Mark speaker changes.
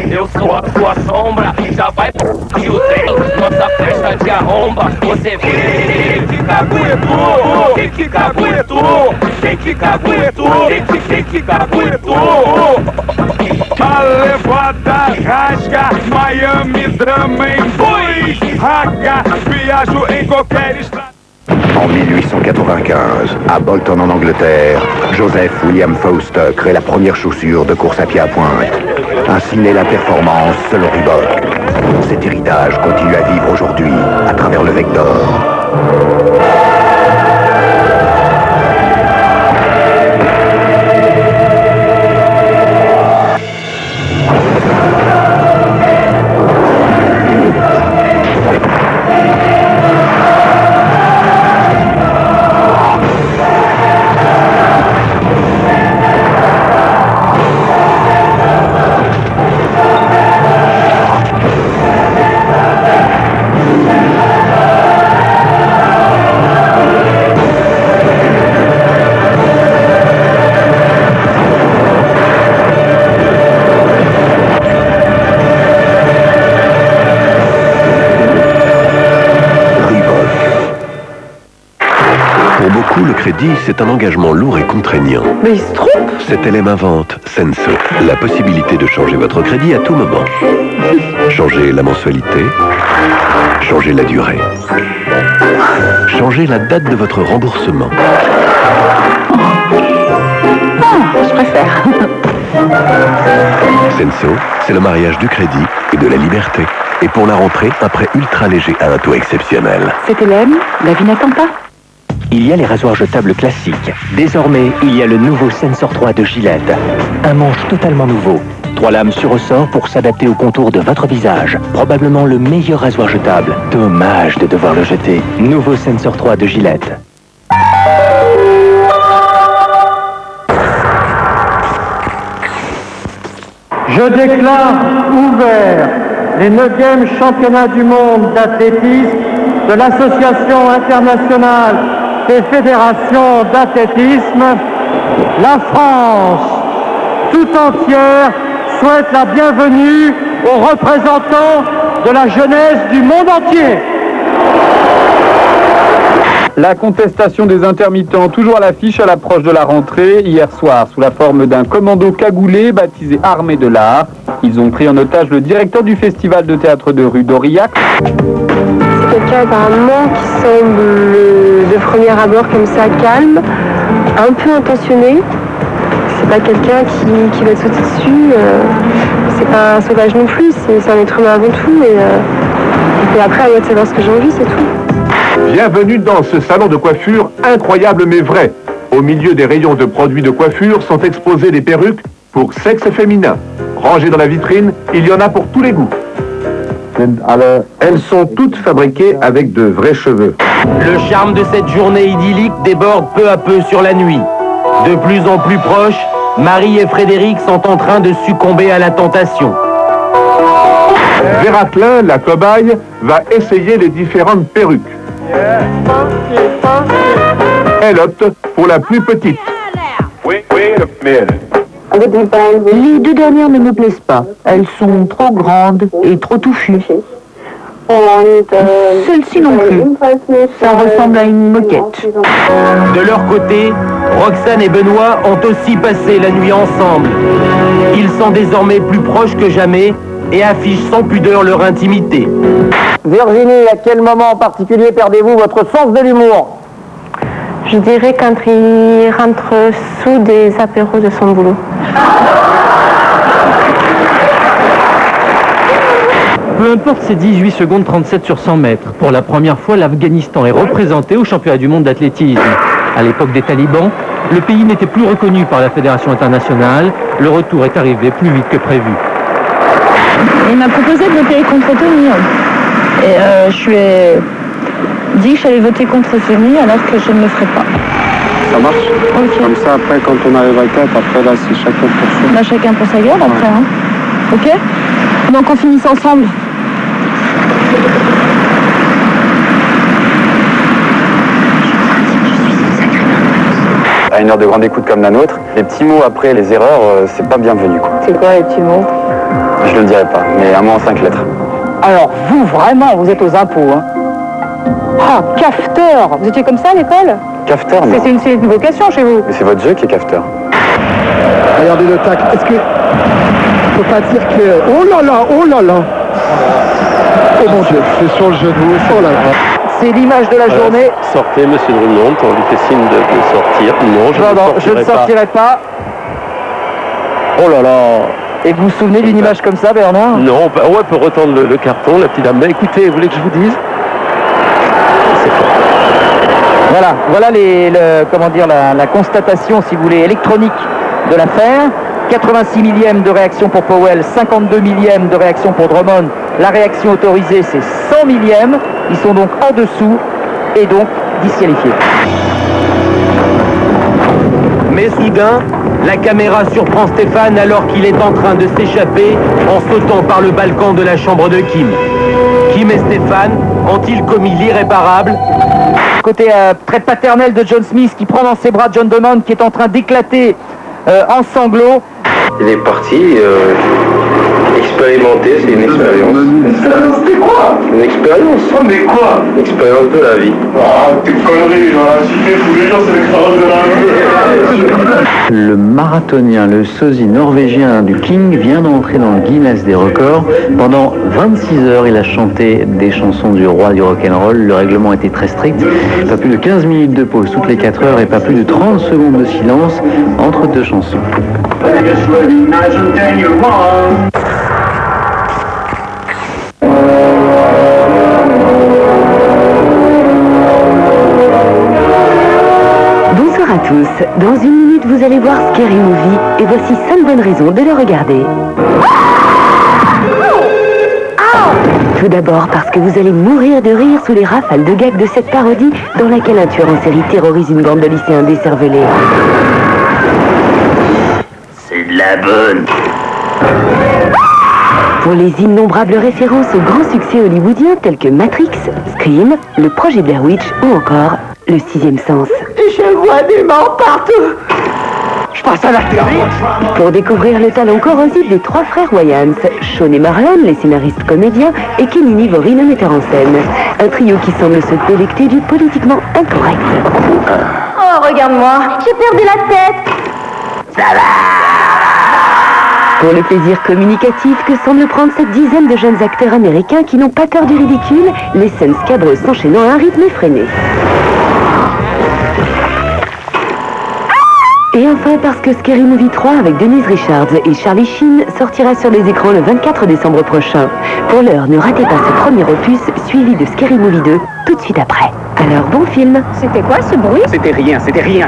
Speaker 1: Eu sou a sua sombra, já vai que o trem, nossa festa de arromba. Você vem que caguetou, tem que caguetou, tem que caguetou, tem que caguetou. A levada rasga, Miami drama em dois, raga, viajo em qualquer estrada.
Speaker 2: En 1895, à Bolton en Angleterre, Joseph William Foster crée la première chaussure de course à pied à pointe. Ainsi naît la performance selon Reebok. Cet héritage continue à vivre aujourd'hui à travers le Vector.
Speaker 3: Le crédit, c'est un engagement lourd et contraignant.
Speaker 4: Mais il se trompe.
Speaker 3: Cet LM invente Senso, la possibilité de changer votre crédit à tout moment. Changer la mensualité, changer la durée, changer la date de votre remboursement.
Speaker 4: Je préfère.
Speaker 3: Senso, c'est le mariage du crédit et de la liberté. Et pour la rentrée, un prêt ultra léger à un taux exceptionnel.
Speaker 4: C'est LM, la vie n'attend pas.
Speaker 5: Il y a les rasoirs jetables classiques. Désormais, il y a le nouveau Sensor 3 de Gillette. Un manche totalement nouveau. 3 lames sur ressort pour s'adapter au contour de votre visage. Probablement le meilleur rasoir jetable. Dommage de devoir le jeter. Nouveau Sensor 3 de Gillette.
Speaker 6: Je déclare ouvert les 9e championnats du monde d'athlétisme de l'Association internationale des fédérations d'athlétisme. La France tout entière souhaite la bienvenue aux représentants de la jeunesse du monde entier.
Speaker 7: La contestation des intermittents, toujours à l'affiche à l'approche de la rentrée, hier soir, sous la forme d'un commando cagoulé baptisé Armée de l'Art. Ils ont pris en otage le directeur du festival de théâtre de rue d'Aurillac.
Speaker 8: C'est quelqu'un apparemment qui semble de premier abord comme ça calme, un peu intentionné. C'est pas quelqu'un qui va te sauter dessus, c'est pas un sauvage non plus, c'est un être humain avant tout. Et après, à moi de savoir ce que j'ai envie, c'est tout.
Speaker 9: Bienvenue dans ce salon de coiffure incroyable mais vrai. Au milieu des rayons de produits de coiffure sont exposées des perruques pour sexe féminin. Rangées dans la vitrine, il y en a pour tous les goûts. Alors, elles sont toutes fabriquées avec de vrais cheveux.
Speaker 1: Le charme de cette journée idyllique déborde peu à peu sur la nuit. De plus en plus proches, Marie et Frédéric sont en train de succomber à la tentation.
Speaker 9: Vératlin, la cobaye, va essayer les différentes perruques. Elle opte pour la plus petite.
Speaker 4: Les 2 dernières ne me plaisent pas. Elles sont trop grandes et trop touffues. Celle-ci non plus. Ça ressemble à une moquette.
Speaker 1: De leur côté, Roxane et Benoît ont aussi passé la nuit ensemble. Ils sont désormais plus proches que jamais et affichent sans pudeur leur intimité.
Speaker 6: Virginie, à quel moment en particulier perdez-vous votre sens de l'humour?
Speaker 8: Je dirais quand il rentre sous des apéros de son boulot.
Speaker 10: Peu importe ces 18 secondes 37 sur 100 mètres. Pour la première fois, l'Afghanistan est représenté au championnat du monde d'athlétisme. À l'époque des talibans, le pays n'était plus reconnu par la Fédération internationale. Le retour est arrivé plus vite que prévu.
Speaker 4: Il m'a proposé de voter contre Tony. Et je lui ai dit que j'allais voter contre Tony alors que je ne le ferai pas.
Speaker 7: Ça marche?
Speaker 4: Okay.
Speaker 7: Comme ça, après, quand on arrive à 4, après là, c'est chacun pour soi.
Speaker 4: Bah, chacun pour sa gueule après. Hein. Ok? Donc on finisse ensemble.
Speaker 7: À une heure de grande écoute comme la nôtre, les petits mots après les erreurs, c'est pas bienvenu, quoi.
Speaker 8: C'est quoi les petits mots?
Speaker 11: Je ne le dirai pas, mais un mot en 5 lettres.
Speaker 6: Alors, vous, vraiment, vous êtes aux impôts, hein. Ah, cafeteur. Vous étiez comme ça à l'école?
Speaker 11: Cafeteur, non.
Speaker 6: C'est une vocation chez vous.
Speaker 11: Mais c'est votre jeu qui est cafeteur.
Speaker 12: Regardez le tac. Est-ce que... faut pas dire que... Oh là là, oh là là. Oh mon Dieu, c'est sur le genou. Oh là là. C'est l'image de la journée.
Speaker 3: Sortez, monsieur Drummond, on lui fait signe de sortir. Non,
Speaker 6: je ne sortirai pas. Oh là là. Et vous vous souvenez d'une image comme ça, Bernard?
Speaker 3: Non, bah, ouais, on peut retendre le carton, la petite dame. Bah, écoutez, vous voulez que je vous dise?
Speaker 6: Voilà comment dire, la constatation, si vous voulez, électronique de l'affaire. 86 millièmes de réaction pour Powell, 52 millièmes de réaction pour Drummond. La réaction autorisée, c'est 100 millièmes. Ils sont donc en dessous et donc disqualifiés.
Speaker 1: Mais soudain, la caméra surprend Stéphane alors qu'il est en train de s'échapper en sautant par le balcon de la chambre de Kim. Kim et Stéphane ont-ils commis l'irréparable?
Speaker 6: Côté très paternel de John Smith qui prend dans ses bras John Drummond qui est en train d'éclater en sanglots.
Speaker 13: Il est parti expérimenter, c'est une expérience.
Speaker 9: C'était quoi?
Speaker 13: Une expérience.
Speaker 9: Oh, mais quoi?
Speaker 13: Une expérience de la vie.
Speaker 9: Ah, tes conneries, là. Si tu fais tous les jours, c'est l'expérience de la vie.
Speaker 14: Le marathonien, le sosie norvégien du King vient d'entrer dans le Guinness des records. Pendant 26 heures, il a chanté des chansons du roi du rock'n'roll. Le règlement était très strict. Pas plus de 15 minutes de pause toutes les 4 heures et pas plus de 30 secondes de silence entre deux chansons.
Speaker 15: Bonsoir à tous. Dans une minute, vous allez voir Scary Movie et voici 5 bonnes raisons de le regarder. Tout d'abord parce que vous allez mourir de rire sous les rafales de gags de cette parodie dans laquelle un tueur en série terrorise une bande de lycéens décervelés.
Speaker 1: C'est de la bonne.
Speaker 15: Pour les innombrables références aux grands succès hollywoodiens tels que Matrix, Scream, le projet Blair Witch ou encore Le Sixième Sens.
Speaker 6: Je vois des morts partout. Je passe à la télé.
Speaker 15: Pour découvrir le talent corrosif des 3 frères Wayans, Sean et Marlon, les scénaristes comédiens, et Kenny Nivori, le metteur en scène. Un trio qui semble se délecter du politiquement incorrect.
Speaker 16: Oh, regarde-moi, j'ai perdu la tête.
Speaker 15: Ça va. Pour le plaisir communicatif que semble prendre cette dizaine de jeunes acteurs américains qui n'ont pas peur du ridicule, les scènes scabreuses s'enchaînant à un rythme effréné. Et enfin parce que Scary Movie 3 avec Denise Richards et Charlie Sheen sortira sur les écrans le 24 décembre prochain. Pour l'heure, ne ratez pas ce premier opus suivi de Scary Movie 2 tout de suite après. Alors bon film.
Speaker 16: C'était quoi ce bruit?
Speaker 6: C'était rien, c'était rien.